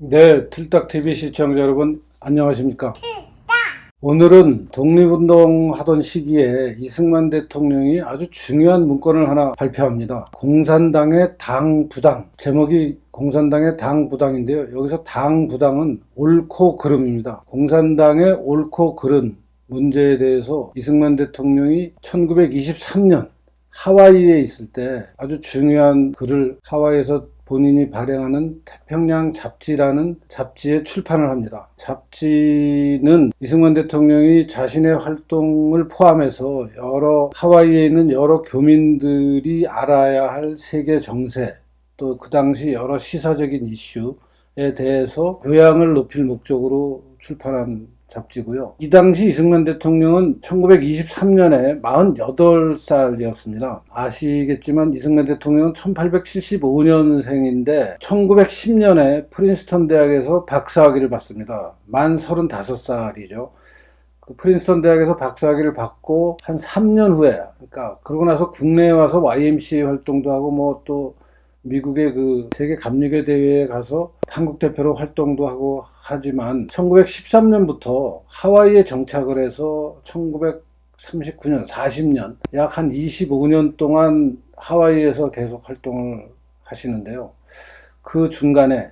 네, 틀딱TV 시청자 여러분 안녕하십니까? 오늘은 독립운동 하던 시기에 이승만 대통령이 아주 중요한 문건을 하나 발표합니다. 공산당의 당부당, 제목이 공산당의 당부당인데요. 여기서 당부당은 옳고 그름입니다. 공산당의 옳고 그름 문제에 대해서 이승만 대통령이 1923년 하와이에 있을 때 아주 중요한 글을 하와이에서 본인이 발행하는 태평양 잡지라는 잡지에 출판을 합니다. 잡지는 이승만 대통령이 자신의 활동을 포함해서 하와이에 있는 여러 교민들이 알아야 할 세계 정세, 또 그 당시 여러 시사적인 이슈에 대해서 교양을 높일 목적으로 출판한 잡지고요. 이 당시 이승만 대통령은 1923년에 48살이었습니다. 아시겠지만 이승만 대통령은 1875년생인데 1910년에 프린스턴 대학에서 박사학위를 받습니다. 만 35살이죠. 그 프린스턴 대학에서 박사학위를 받고 한 3년 후에, 그러니까 그러고 나서 국내에 와서 YMCA 활동도 하고 또 미국의 그 세계 감리교 대회에 가서 한국 대표로 활동도 하고 하지만 1913년부터 하와이에 정착을 해서 1939년, 40년, 약 한 25년 동안 하와이에서 계속 활동을 하시는데요. 그 중간에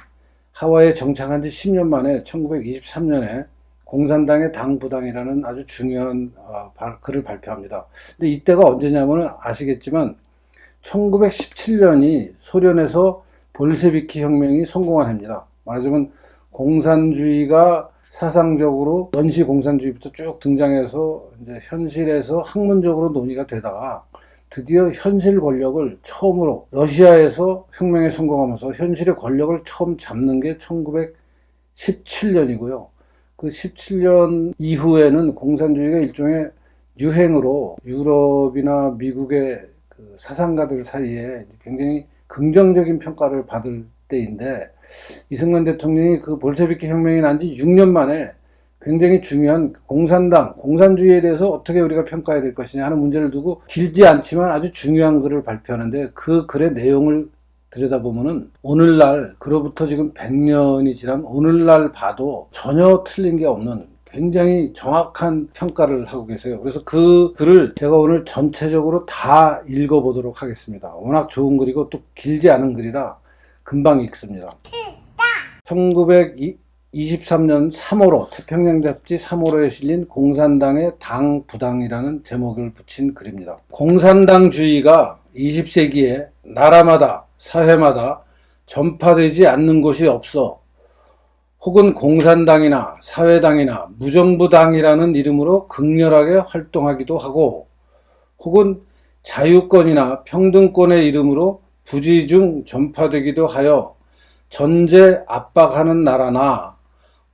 하와이에 정착한 지 10년 만에 1923년에 공산당의 당부당이라는 아주 중요한 글을 발표합니다. 근데 이때가 언제냐면 아시겠지만 1917년이 소련에서 볼셰비키 혁명이 성공한 해입니다. 말하자면 공산주의가 사상적으로 원시 공산주의부터 쭉 등장해서 이제 현실에서 학문적으로 논의가 되다가 드디어 현실 권력을 처음으로 러시아에서 혁명에 성공하면서 현실의 권력을 처음 잡는 게 1917년이고요. 그 17년 이후에는 공산주의가 일종의 유행으로 유럽이나 미국의 사상가들 사이에 굉장히 긍정적인 평가를 받을 때인데 이승만 대통령이 그 볼셰비키 혁명이 난 지 6년 만에 굉장히 중요한 공산당, 공산주의에 대해서 어떻게 우리가 평가해야 될 것이냐 하는 문제를 두고 길지 않지만 아주 중요한 글을 발표하는데 그 글의 내용을 들여다보면은 오늘날, 그로부터 지금 100년이 지난 오늘날 봐도 전혀 틀린 게 없는 굉장히 정확한 평가를 하고 계세요. 그래서 그 글을 제가 오늘 전체적으로 다 읽어보도록 하겠습니다. 워낙 좋은 글이고 또 길지 않은 글이라 금방 읽습니다. 1923년 3월호, 태평양 잡지 3월호에 실린 공산당의 당부당이라는 제목을 붙인 글입니다. 공산당주의가 20세기에 나라마다, 사회마다 전파되지 않는 곳이 없어 혹은 공산당이나 사회당이나 무정부당이라는 이름으로 극렬하게 활동하기도 하고 혹은 자유권이나 평등권의 이름으로 부지중 전파되기도 하여 전제 압박하는 나라나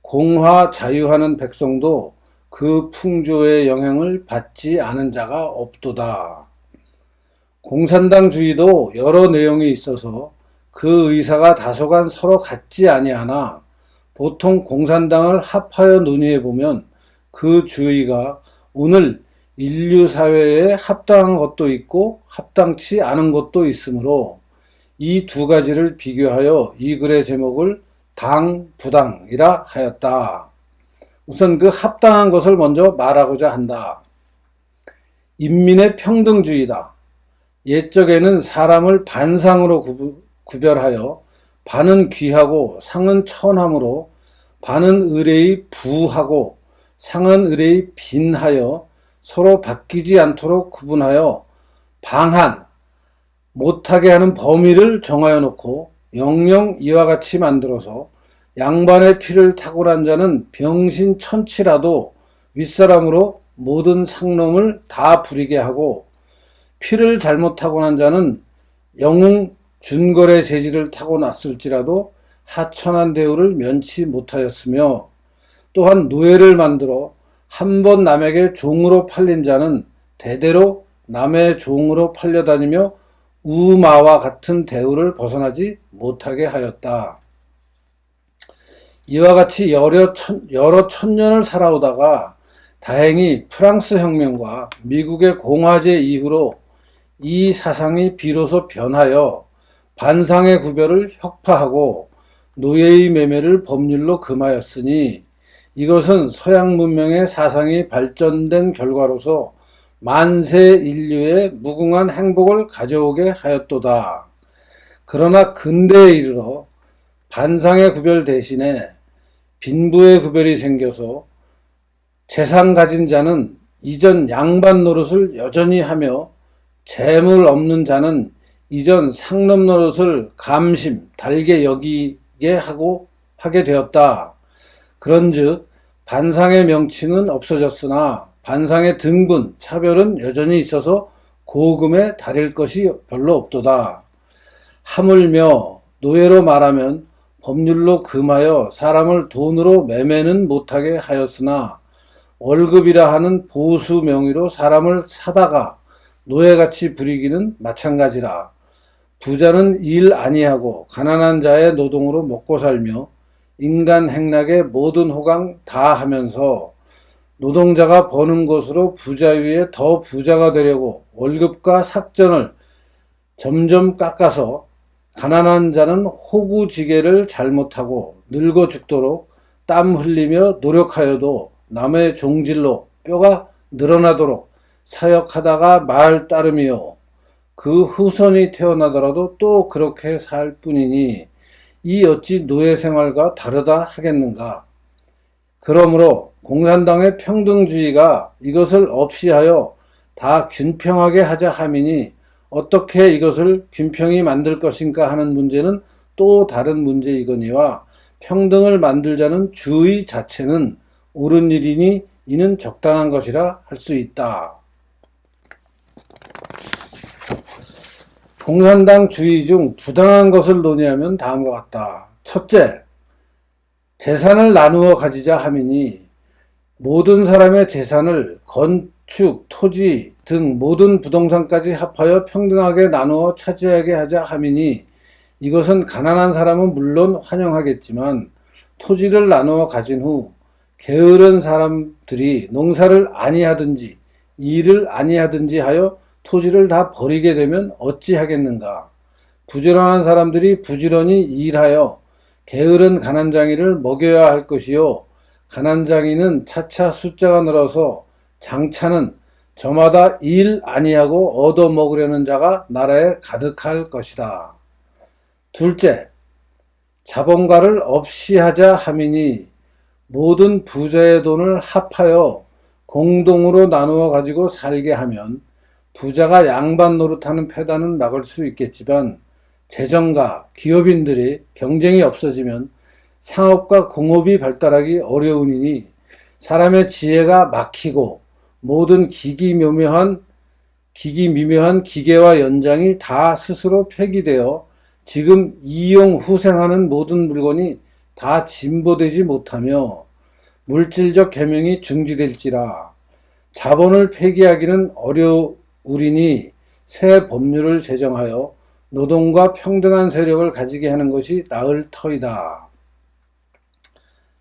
공화 자유하는 백성도 그 풍조의 영향을 받지 않은 자가 없도다. 공산당주의도 여러 내용이 있어서 그 의사가 다소간 서로 같지 아니하나 보통 공산당을 합하여 논의해보면 그 주의가 오늘 인류 사회에 합당한 것도 있고 합당치 않은 것도 있으므로 이 두 가지를 비교하여 이 글의 제목을 당부당이라 하였다. 우선 그 합당한 것을 먼저 말하고자 한다. 인민의 평등주의다. 옛적에는 사람을 반상으로 구별하여 반은 귀하고 상은 천하므로 반은 의뢰의 부하고 상은 의뢰의 빈하여 서로 바뀌지 않도록 구분하여 방한, 못하게 하는 범위를 정하여 놓고 영영 이와 같이 만들어서 양반의 피를 타고난 자는 병신천치라도 윗사람으로 모든 상놈을 다 부리게 하고 피를 잘못 타고난 자는 영웅 준거래 재질을 타고났을지라도 하천한 대우를 면치 못하였으며 또한 노예를 만들어 한 번 남에게 종으로 팔린 자는 대대로 남의 종으로 팔려다니며 우마와 같은 대우를 벗어나지 못하게 하였다. 이와 같이 여러 천년을 살아오다가 다행히 프랑스 혁명과 미국의 공화제 이후로 이 사상이 비로소 변하여 반상의 구별을 혁파하고 노예의 매매를 법률로 금하였으니 이것은 서양 문명의 사상이 발전된 결과로서 만세 인류의 무궁한 행복을 가져오게 하였도다. 그러나 근대에 이르러 반상의 구별 대신에 빈부의 구별이 생겨서 재산 가진 자는 이전 양반 노릇을 여전히 하며 재물 없는 자는 이전 상놈 노릇을 감심, 달게 여기게 하게 되었다. 그런즉 반상의 명칭은 없어졌으나 반상의 등분, 차별은 여전히 있어서 고금에 다릴 것이 별로 없도다. 하물며 노예로 말하면 법률로 금하여 사람을 돈으로 매매는 못하게 하였으나 월급이라 하는 보수 명의로 사람을 사다가 노예같이 부리기는 마찬가지라. 부자는 일 아니하고 가난한 자의 노동으로 먹고 살며 인간 행락의 모든 호강 다 하면서 노동자가 버는 것으로 부자 위에 더 부자가 되려고 월급과 삭전을 점점 깎아서 가난한 자는 호구지게를 잘못하고 늙어 죽도록 땀 흘리며 노력하여도 남의 종질로 뼈가 늘어나도록 사역하다가 말 따름이요. 그 후손이 태어나더라도 또 그렇게 살 뿐이니 이 어찌 노예 생활과 다르다 하겠는가. 그러므로 공산당의 평등주의가 이것을 없이하여 다 균평하게 하자 함이니 어떻게 이것을 균평히 만들 것인가 하는 문제는 또 다른 문제이거니와 평등을 만들자는 주의 자체는 옳은 일이니 이는 적당한 것이라 할 수 있다. 공산당 주의 중 부당한 것을 논의하면 다음과 같다. 첫째, 재산을 나누어 가지자 함이니 모든 사람의 재산을 건축, 토지 등 모든 부동산까지 합하여 평등하게 나누어 차지하게 하자 함이니 이것은 가난한 사람은 물론 환영하겠지만 토지를 나누어 가진 후 게으른 사람들이 농사를 아니하든지 일을 아니하든지 하여 토지를 다 버리게 되면 어찌하겠는가. 부지런한 사람들이 부지런히 일하여 게으른 가난장이를 먹여야 할 것이요 가난장이는 차차 숫자가 늘어서 장차는 저마다 일 아니하고 얻어먹으려는 자가 나라에 가득할 것이다. 둘째, 자본가를 없이 하자 함이니 모든 부자의 돈을 합하여 공동으로 나누어 가지고 살게 하면 부자가 양반 노릇하는 패단은 막을 수 있겠지만 재정가, 기업인들이 경쟁이 없어지면 상업과 공업이 발달하기 어려우니 사람의 지혜가 막히고 모든 기기미묘한 기계와 연장이 다 스스로 폐기되어 지금 이용 후생하는 모든 물건이 다 진보되지 못하며 물질적 계명이 중지될지라. 자본을 폐기하기는 어려우리니 새 법률을 제정하여 노동과 평등한 세력을 가지게 하는 것이 나을 터이다.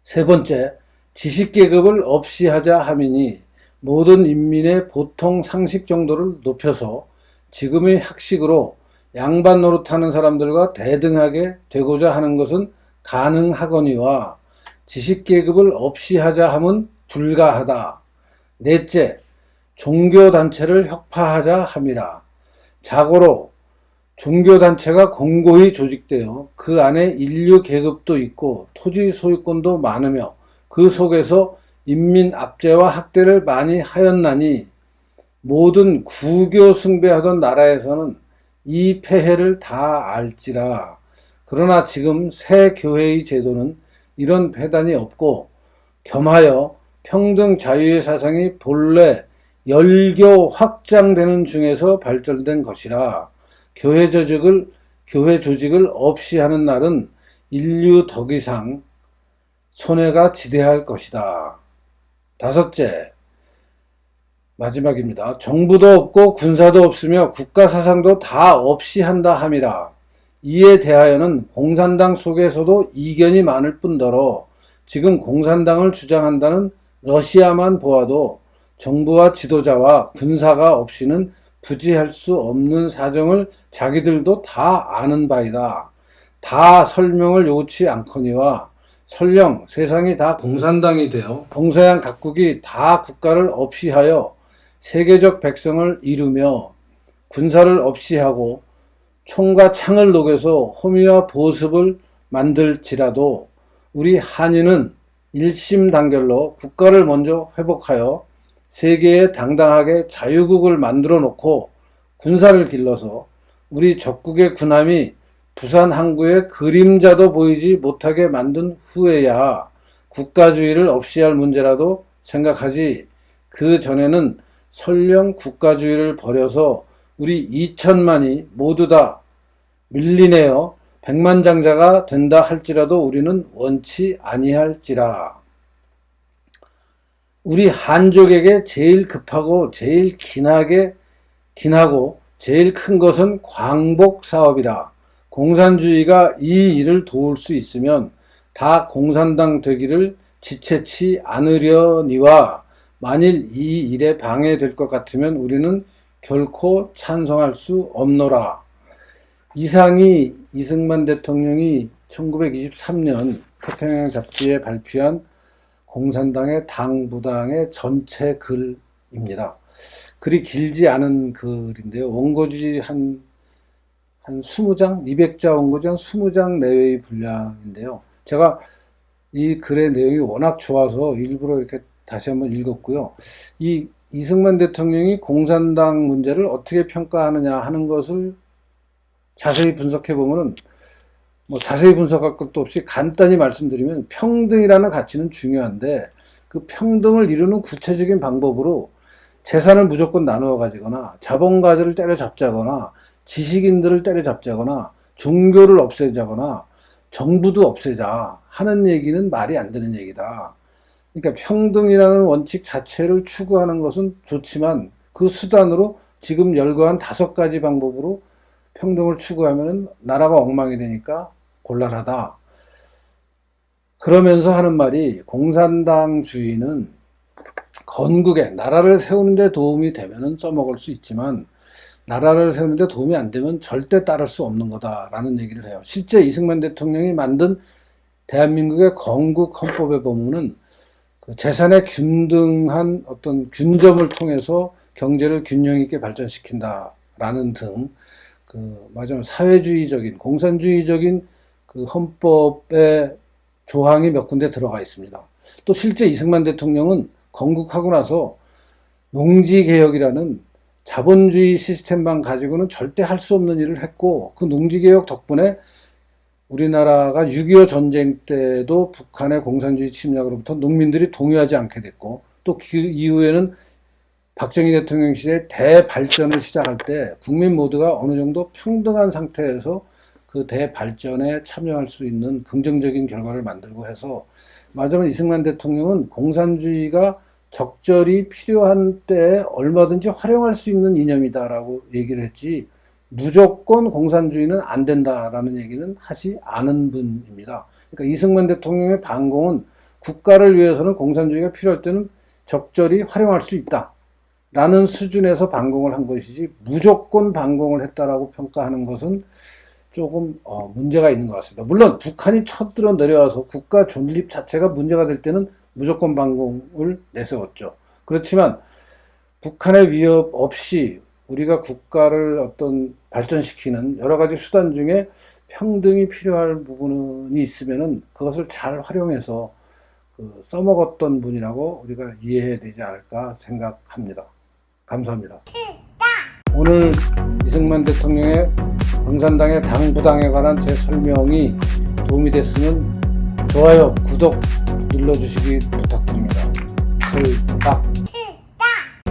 세 번째, 지식계급을 없이 하자 함이니 모든 인민의 보통 상식 정도를 높여서 지금의 학식으로 양반 노릇하는 사람들과 대등하게 되고자 하는 것은 가능하거니와 지식계급을 없이 하자 함은 불가하다. 넷째, 종교단체를 혁파하자 함이라. 자고로 종교단체가 공고히 조직되어 그 안에 인류 계급도 있고 토지 소유권도 많으며 그 속에서 인민 압제와 학대를 많이 하였나니 모든 구교 숭배하던 나라에서는 이 폐해를 다 알지라. 그러나 지금 새 교회의 제도는 이런 폐단이 없고 겸하여 평등 자유의 사상이 본래 열교 확장되는 중에서 발전된 것이라. 교회 조직을 없이 하는 날은 인류 더 이상 손해가 지대할 것이다. 다섯째, 마지막입니다. 정부도 없고 군사도 없으며 국가 사상도 다 없이 한다 함이라. 이에 대하여는 공산당 속에서도 이견이 많을 뿐더러 지금 공산당을 주장한다는 러시아만 보아도 정부와 지도자와 군사가 없이는 부지할 수 없는 사정을 자기들도 다 아는 바이다. 다 설명을 요구치 않거니와 설령 세상이 다 공산당이 되어 동서양 각국이 다 국가를 없이하여 세계적 백성을 이루며 군사를 없이하고 총과 창을 녹여서 호미와 보습을 만들지라도 우리 한인은 일심단결로 국가를 먼저 회복하여 세계에 당당하게 자유국을 만들어 놓고 군사를 길러서 우리 적국의 군함이 부산 항구에 그림자도 보이지 못하게 만든 후에야 국가주의를 없이 할 문제라도 생각하지, 그 전에는 설령 국가주의를 버려서 우리 2천만이 모두 다 밀리내어 백만장자가 된다 할지라도 우리는 원치 아니할지라. 우리 한족에게 제일 급하고 제일 긴하고 제일 큰 것은 광복 사업이라. 공산주의가 이 일을 도울 수 있으면 다 공산당 되기를 지체치 않으려니와, 만일 이 일에 방해될 것 같으면 우리는 결코 찬성할 수 없노라. 이상이 이승만 대통령이 1923년 태평양 잡지에 발표한 공산당의 당부당의 전체 글입니다. 글이 길지 않은 글인데요. 원고지 한 20장, 200자 원고지 한 20장 내외의 분량인데요. 제가 이 글의 내용이 워낙 좋아서 일부러 이렇게 다시 한번 읽었고요. 이 이승만 대통령이 공산당 문제를 어떻게 평가하느냐 하는 것을 자세히 분석해 보면은, 뭐 자세히 분석할 것도 없이 간단히 말씀드리면, 평등이라는 가치는 중요한데 그 평등을 이루는 구체적인 방법으로 재산을 무조건 나누어 가지거나 자본가들을 때려잡자거나 지식인들을 때려잡자거나 종교를 없애자거나 정부도 없애자 하는 얘기는 말이 안 되는 얘기다. 그러니까 평등이라는 원칙 자체를 추구하는 것은 좋지만 그 수단으로 지금 열거한 5가지 방법으로 평등을 추구하면 나라가 엉망이 되니까 곤란하다. 그러면서 하는 말이, 공산당주의는 건국에 나라를 세우는 데 도움이 되면 써먹을 수 있지만 나라를 세우는 데 도움이 안 되면 절대 따를 수 없는 거다라는 얘기를 해요. 실제 이승만 대통령이 만든 대한민국의 건국 헌법에 보면은 그 재산의 균등한 어떤 균점을 통해서 경제를 균형 있게 발전시킨다라는 등 마지막 사회주의적인 공산주의적인 그 헌법의 조항이 몇 군데 들어가 있습니다. 또 실제 이승만 대통령은 건국하고 나서 농지개혁이라는 자본주의 시스템만 가지고는 절대 할 수 없는 일을 했고, 그 농지개혁 덕분에 우리나라가 6.25 전쟁 때도 북한의 공산주의 침략으로부터 농민들이 동요하지 않게 됐고, 또 그 이후에는 박정희 대통령 시대에 대발전을 시작할 때 국민 모두가 어느 정도 평등한 상태에서 그 대발전에 참여할 수 있는 긍정적인 결과를 만들고 해서, 마지막 이승만 대통령은 공산주의가 적절히 필요한 때에 얼마든지 활용할 수 있는 이념이다라고 얘기를 했지, 무조건 공산주의는 안 된다라는 얘기는 하지 않은 분입니다. 그러니까 이승만 대통령의 반공은 국가를 위해서는 공산주의가 필요할 때는 적절히 활용할 수 있다 라는 수준에서 반공을 한 것이지, 무조건 반공을 했다라고 평가하는 것은 조금 문제가 있는 것 같습니다. 물론 북한이 쳐들어 내려와서 국가 존립 자체가 문제가 될 때는 무조건 반공을 내세웠죠. 그렇지만 북한의 위협 없이 우리가 국가를 어떤 발전시키는 여러 가지 수단 중에 평등이 필요할 부분이 있으면은 그것을 잘 활용해서 써먹었던 분이라고 우리가 이해해야 되지 않을까 생각합니다. 감사합니다. 오늘 이승만 대통령의 공산당의 당부당에 관한 제 설명이 도움이 됐으면 좋아요, 구독 눌러주시기 부탁드립니다. 슬딱.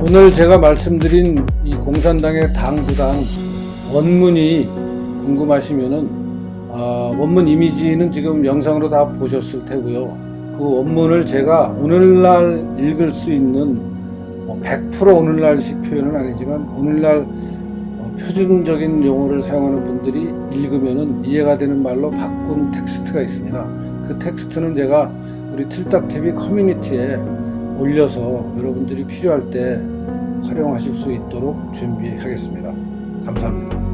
오늘 제가 말씀드린 이 공산당의 당부당 원문이 궁금하시면은 원문 이미지는 지금 영상으로 다 보셨을 테고요. 그 원문을 제가 오늘날 읽을 수 있는 100% 오늘날식 표현은 아니지만 오늘날 표준적인 용어를 사용하는 분들이 읽으면은 이해가 되는 말로 바꾼 텍스트가 있습니다. 그 텍스트는 제가 우리 틀딱TV 커뮤니티에 올려서 여러분들이 필요할 때 활용하실 수 있도록 준비하겠습니다. 감사합니다.